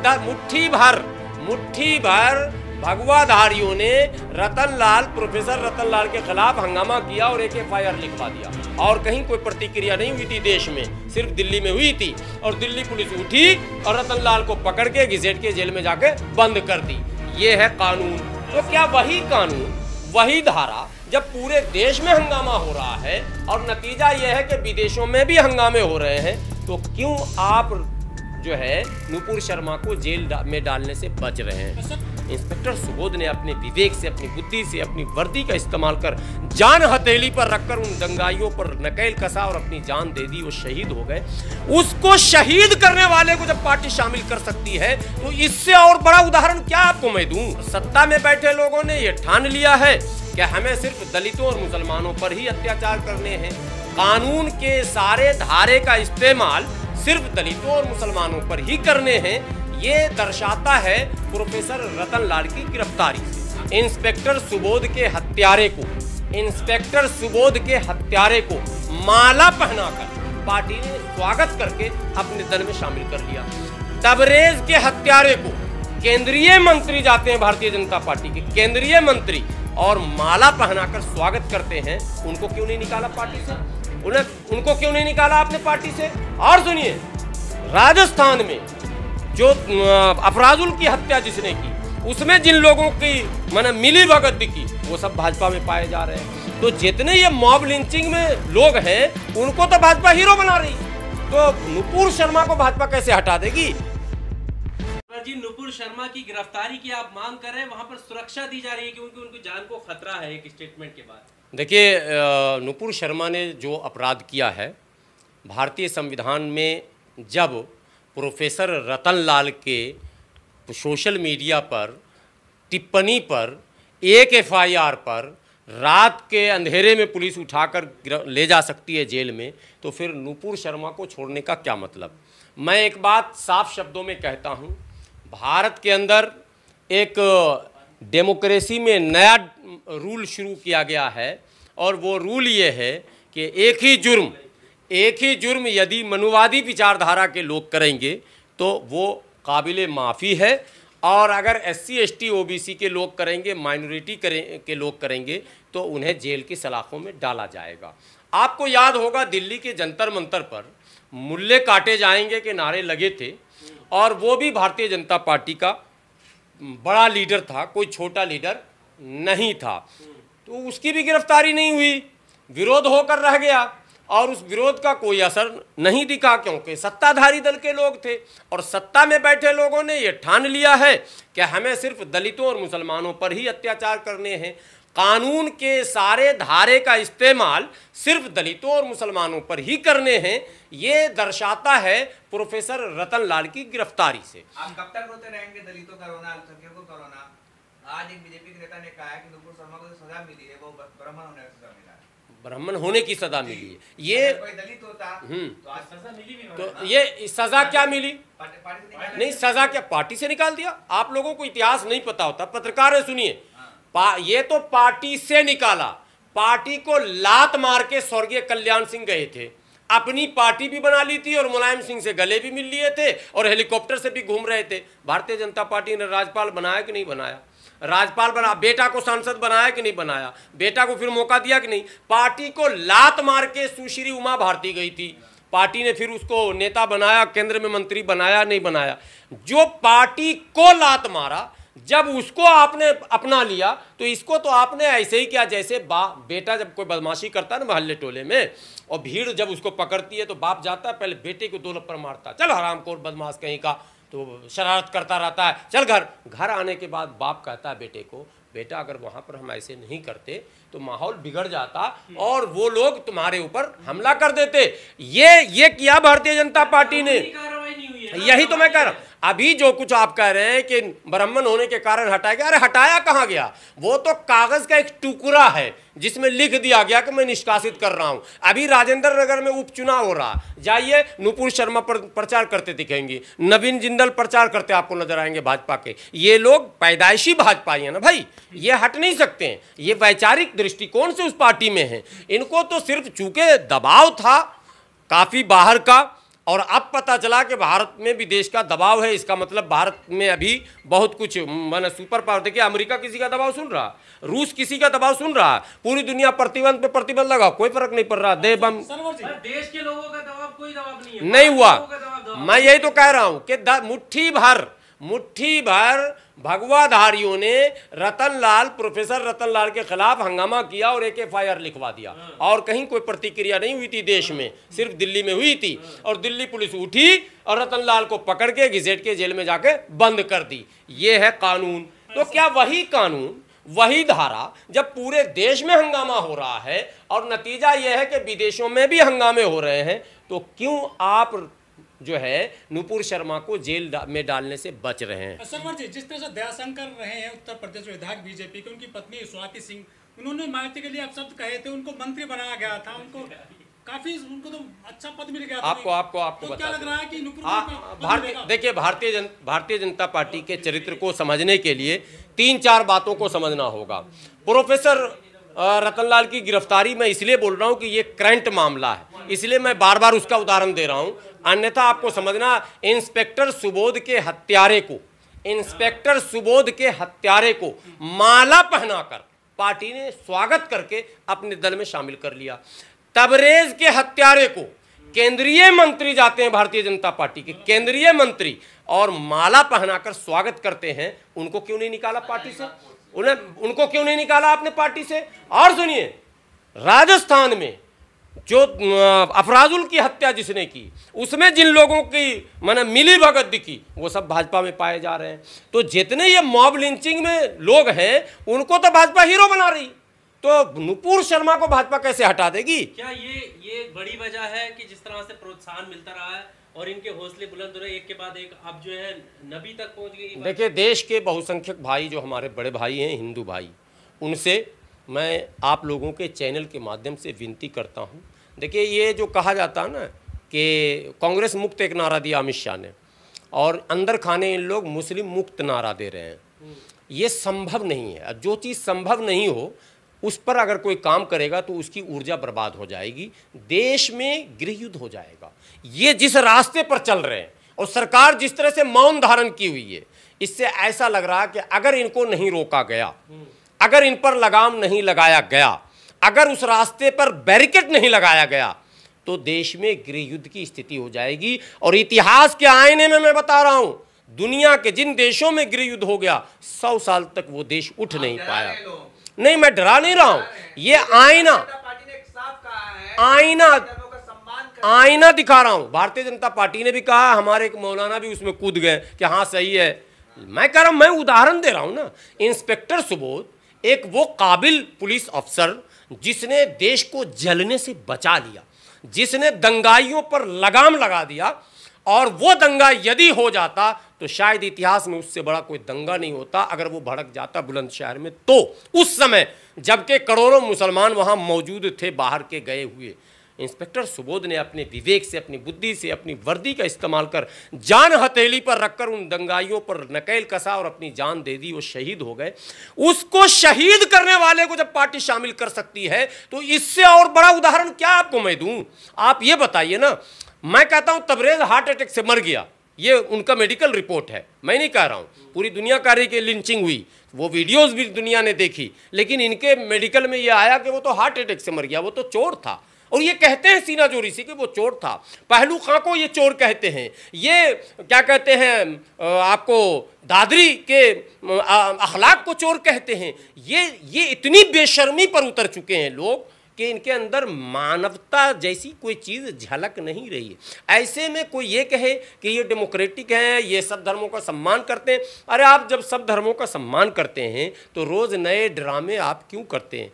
मुट्ठी भर भगवाधारियों ने प्रोफेसर रतनलाल के खिलाफ हंगामा किया और एक FIR लिखवा दिया, और कहीं कोई प्रतिक्रिया नहीं हुई थी देश में, सिर्फ दिल्ली में हुई थी। और दिल्ली पुलिस उठी और रतनलाल को पकड़ के घसीट के जेल में जाके बंद कर दी। ये है कानून। तो क्या वही कानून, वही धारा जब पूरे देश में हंगामा हो रहा है और नतीजा यह है कि विदेशों में भी हंगामे हो रहे हैं, तो क्यों आप जो है नुपुर शर्मा को जेल में डालने से बच रहे हैं? इंस्पेक्टर सुबोध ने अपने विवेक से, अपनी बुद्धि से, अपनी वर्दी का इस्तेमाल कर जान हथेली पर रखकर उन दंगाइयों पर नकेल कसा और अपनी जान दे दी। वो शहीद हो गए। उसको शहीद करने वाले को जब पार्टी शामिल कर सकती है तो इससे और बड़ा उदाहरण क्या आपको मैं दूं? सत्ता में बैठे लोगों ने यह ठान लिया है कि हमें सिर्फ दलितों और मुसलमानों पर ही अत्याचार करने हैं। कानून के सारे धारे का इस्तेमाल सिर्फ दलितों और मुसलमानों पर ही करने हैं। ये दर्शाता है प्रोफेसर रतनलाल की गिरफ्तारी से। इंस्पेक्टर सुबोध के हत्यारे को माला पहनाकर पार्टी ने स्वागत करके अपने दल में शामिल कर लिया। तबरेज के हत्यारे को केंद्रीय मंत्री जाते हैं, भारतीय जनता पार्टी के केंद्रीय मंत्री, और माला पहनाकर स्वागत करते हैं। उनको क्यों नहीं निकाला पार्टी से? उनको क्यों नहीं निकाला आपने पार्टी से? और सुनिए, राजस्थान में जो अफराजुल की हत्या जिसने की, उसमें जिन लोगों की माने मिली भगत दिखी, वो सब भाजपा में पाए जा रहे हैं। तो जितने ये मॉब लिंचिंग में लोग हैं, उनको तो भाजपा हीरो बना रही, तो नुपुर शर्मा को भाजपा कैसे हटा देगी? जी, नुपुर शर्मा की गिरफ्तारी की आप मांग कर रहे हैं, वहां पर सुरक्षा दी जा रही है क्योंकि उनकी जान को खतरा है एक स्टेटमेंट के बाद। देखिए, नुपुर शर्मा ने जो अपराध किया है, भारतीय संविधान में जब प्रोफेसर रतनलाल के सोशल मीडिया पर टिप्पणी पर एक FIR पर रात के अंधेरे में पुलिस उठाकर ले जा सकती है जेल में, तो फिर नुपुर शर्मा को छोड़ने का क्या मतलब? मैं एक बात साफ शब्दों में कहता हूँ, भारत के अंदर एक डेमोक्रेसी में नया रूल शुरू किया गया है, और वो रूल ये है कि एक ही जुर्म यदि मनुवादी विचारधारा के लोग करेंगे तो वो काबिले माफ़ी है, और अगर SC ST OBC के लोग करेंगे, माइनॉरिटी के लोग करेंगे, तो उन्हें जेल की सलाखों में डाला जाएगा। आपको याद होगा, दिल्ली के जंतर मंतर पर मुल्ले काटे जाएंगे के नारे लगे थे, और वो भी भारतीय जनता पार्टी का बड़ा लीडर था, कोई छोटा लीडर नहीं था। तो उसकी भी गिरफ्तारी नहीं हुई, विरोध होकर रह गया, और उस विरोध का कोई असर नहीं दिखा, क्योंकि सत्ताधारी दल के लोग थे, और सत्ता में बैठे लोगों ने यह ठान लिया है कि हमें सिर्फ दलितों और मुसलमानों पर ही अत्याचार करने हैं। कानून के सारे धारे का इस्तेमाल सिर्फ दलितों और मुसलमानों पर ही करने हैं। ये दर्शाता है प्रोफेसर रतनलाल की गिरफ्तारी से। आप कब तक रोते रहेंगे? दलितों का रोना, अल्पसंख्यकों का रोना। आज एक बीजेपी के नेता ने कहा है कि नुपुर शर्मा को जो सजा मिली है वो ब्राह्मण होने की सजा मिला है। ब्राह्मण होने की सजा मिली है। ये कोई दलित होता तो आज सजा मिली भी तो ये सजा क्या मिली? नहीं, सजा क्या पार्टी से निकाल दिया? आप लोगों को इतिहास नहीं पता होता, पत्रकार है, सुनिए। ये तो पार्टी से निकाला। पार्टी को लात मार के स्वर्गीय कल्याण सिंह गए थे, अपनी पार्टी भी बना ली थी, और मुलायम सिंह से गले भी मिल लिए थे, और हेलीकॉप्टर से भी घूम रहे थे। भारतीय जनता पार्टी ने राज्यपाल बनाया कि नहीं बनाया? राज्यपाल बना, बेटा को सांसद बनाया कि नहीं बनाया? बेटा को फिर मौका दिया कि नहीं? पार्टी को लात मार के सुश्री उमा भारती गई थी, पार्टी ने फिर उसको नेता बनाया, केंद्र में मंत्री बनाया, नहीं बनाया? जो पार्टी को लात मारा, जब उसको आपने अपना लिया, तो इसको तो आपने ऐसे ही किया जैसे बेटा जब कोई बदमाशी करता है ना मोहल्ले टोले में, और भीड़ जब उसको पकड़ती है तो बाप जाता है, पहले बेटे को 2 लप्पर मारता है, चल हरामखोर बदमाश कहीं का, तो शरारत करता रहता है, चल घर आने के बाद बाप कहता है बेटे को, बेटा अगर वहाँ पर हम ऐसे नहीं करते तो माहौल बिगड़ जाता और वो लोग तुम्हारे ऊपर हमला कर देते। ये किया भारतीय जनता पार्टी ने। यही तो मैं कह रहा हूँ। अभी जो कुछ आप कह रहे हैं कि ब्राह्मण होने के कारण हटाया गया, अरे हटाया कहाँ गया? वो तो कागज का एक टुकड़ा है जिसमें लिख दिया गया कि मैं निष्कासित कर रहा हूं। अभी राजेंद्र नगर में उपचुनाव हो रहा, जाइए, नुपुर शर्मा प्रचार करते दिखेंगे, नवीन जिंदल प्रचार करते आपको नजर आएंगे भाजपा के। ये लोग पैदाइशी भाजपाई है ना भाई, ये हट नहीं सकते हैं, ये वैचारिक दृष्टिकोण से उस पार्टी में है। इनको तो सिर्फ चूंकि दबाव था काफी बाहर का, और अब पता चला कि भारत में विदेश का दबाव है। इसका मतलब भारत में अभी बहुत कुछ माने सुपर पावर। देखिए अमेरिका किसी का दबाव सुन रहा, रूस किसी का दबाव सुन रहा, पूरी दुनिया प्रतिबंध पे प्रतिबंध लगा, कोई फर्क नहीं पड़ रहा। देश के लोगों का दबाव, कोई दबाव नहीं है, नहीं हुआ। मैं यही तो कह रहा हूं कि मुट्ठी भर भगवाधारियों ने प्रोफेसर रतनलाल के खिलाफ हंगामा किया और एक FIR लिखवा दिया, और कहीं कोई प्रतिक्रिया नहीं हुई थी देश में, सिर्फ दिल्ली में हुई थी। और दिल्ली पुलिस उठी और रतनलाल को पकड़ के घसीट के जेल में जाके बंद कर दी। ये है कानून। तो क्या वही कानून, वही धारा, जब पूरे देश में हंगामा हो रहा है और नतीजा यह है कि विदेशों में भी हंगामे हो रहे हैं, तो क्यों आप जो है नुपुर शर्मा को जेल में डालने से बच रहे हैं? सरवर जी, जिस तरह से दयाशंकर रहे हैं उत्तर प्रदेश विधायक बीजेपी के, उनकी पत्नी स्वाति सिंह, उन्होंने माइती के लिए आप शब्द कहे थे, उनको मंत्री बनाया गया था, उनको तो अच्छा पद मिल गया था। आपको तो क्या लग रहा है कि नुपुर देखिए भारतीय जनता पार्टी के चरित्र को समझने के लिए 3-4 बातों को समझना होगा। प्रोफेसर रतनलाल की गिरफ्तारी मैं इसलिए बोल रहा हूं कि ये करंट मामला है, इसलिए मैं बार बार उसका उदाहरण दे रहा हूं। अन्यथा आपको समझना, इंस्पेक्टर सुबोध के हत्यारे को माला पहनाकर पार्टी ने स्वागत करके अपने दल में शामिल कर लिया। तबरेज के हत्यारे को केंद्रीय मंत्री जाते हैं, भारतीय जनता पार्टी के केंद्रीय मंत्री, और माला पहनाकर स्वागत करते हैं। उनको क्यों नहीं निकाला पार्टी से? उनको क्यों नहीं निकाला आपने पार्टी से? और सुनिए, राजस्थान में जो अफराजुल की हत्या जिसने की, उसमें जिन लोगों की माने मिली भगत दिखी, वो सब भाजपा में पाए जा रहे हैं। तो जितने ये मॉब लिंचिंग में लोग हैं, उनको तो भाजपा हीरो बना रही, तो नुपुर शर्मा को भाजपा कैसे हटा देगी? क्या ये बड़ी वजह है कि जिस तरह से प्रोत्साहन मिलता रहा है और इनके हौसले बुलंद हो रहे, एक के बाद एक, अब जो है नबी तक पहुंच गई? देखिए, देश के बहुसंख्यक भाई जो हमारे बड़े भाई हैं, हिंदू भाई, उनसे मैं आप लोगों के चैनल के माध्यम से विनती करता हूं। देखिए, ये जो कहा जाता है ना कि कांग्रेस मुक्त एक नारा दिया अमित शाह ने, और अंदर खाने इन लोग मुस्लिम मुक्त नारा दे रहे हैं, ये संभव नहीं है। जो चीज़ संभव नहीं हो उस पर अगर कोई काम करेगा तो उसकी ऊर्जा बर्बाद हो जाएगी, देश में गृह युद्ध हो जाएगा। ये जिस रास्ते पर चल रहे हैं और सरकार जिस तरह से मौन धारण की हुई है, इससे ऐसा लग रहा है कि अगर इनको नहीं रोका गया, अगर इन पर लगाम नहीं लगाया गया, अगर उस रास्ते पर बैरिकेड नहीं लगाया गया, तो देश में गृह युद्ध की स्थिति हो जाएगी। और इतिहास के आईने में मैं बता रहा हूं, दुनिया के जिन देशों में गृह युद्ध हो गया, 100 साल तक वो देश उठ नहीं पाया। नहीं, मैं डरा नहीं रहा हूं, ये आईना दिखा रहा हूं। भारतीय जनता पार्टी ने भी कहा, हमारे एक मौलाना भी उसमें कूद गए कि हाँ सही है। मैं कह रहा हूं, मैं उदाहरण दे रहा हूं ना। इंस्पेक्टर सुबोध एक वो काबिल पुलिस अफसर जिसने देश को जलने से बचा लिया, जिसने दंगाइयों पर लगाम लगा दिया, और वो दंगा यदि हो जाता तो शायद इतिहास में उससे बड़ा कोई दंगा नहीं होता। अगर वो भड़क जाता बुलंदशहर में, तो उस समय जबकि करोड़ों मुसलमान वहां मौजूद थे बाहर के गए हुए, इंस्पेक्टर सुबोध ने अपने विवेक से, अपनी बुद्धि से, अपनी वर्दी का इस्तेमाल कर जान हथेली पर रखकर उन दंगाइयों पर नकेल कसा और अपनी जान दे दी। वो शहीद हो गए। उसको शहीद करने वाले को जब पार्टी शामिल कर सकती है, तो इससे और बड़ा उदाहरण क्या आपको मैं दूं? आप ये बताइए ना। मैं कहता हूं तबरेज हार्ट अटैक से मर गया, ये उनका मेडिकल रिपोर्ट है, मैं नहीं कह रहा हूं। पूरी दुनिया कह रही कि लिंचिंग हुई, वो वीडियोस भी दुनिया ने देखी, लेकिन इनके मेडिकल में ये आया कि वो तो हार्ट अटैक से मर गया, वो तो चोर था। और ये कहते हैं सीना जोरी से कि वो चोर था। पहलू खां को ये चोर कहते हैं, ये क्या कहते हैं, आपको दादरी के अखलाक को चोर कहते हैं। ये इतनी बेशर्मी पर उतर चुके हैं लोग कि इनके अंदर मानवता जैसी कोई चीज़ झलक नहीं रही है। ऐसे में कोई ये कहे कि ये डेमोक्रेटिक है, ये सब धर्मों का सम्मान करते हैं। अरे आप जब सब धर्मों का सम्मान करते हैं तो रोज़ नए ड्रामे आप क्यों करते हैं?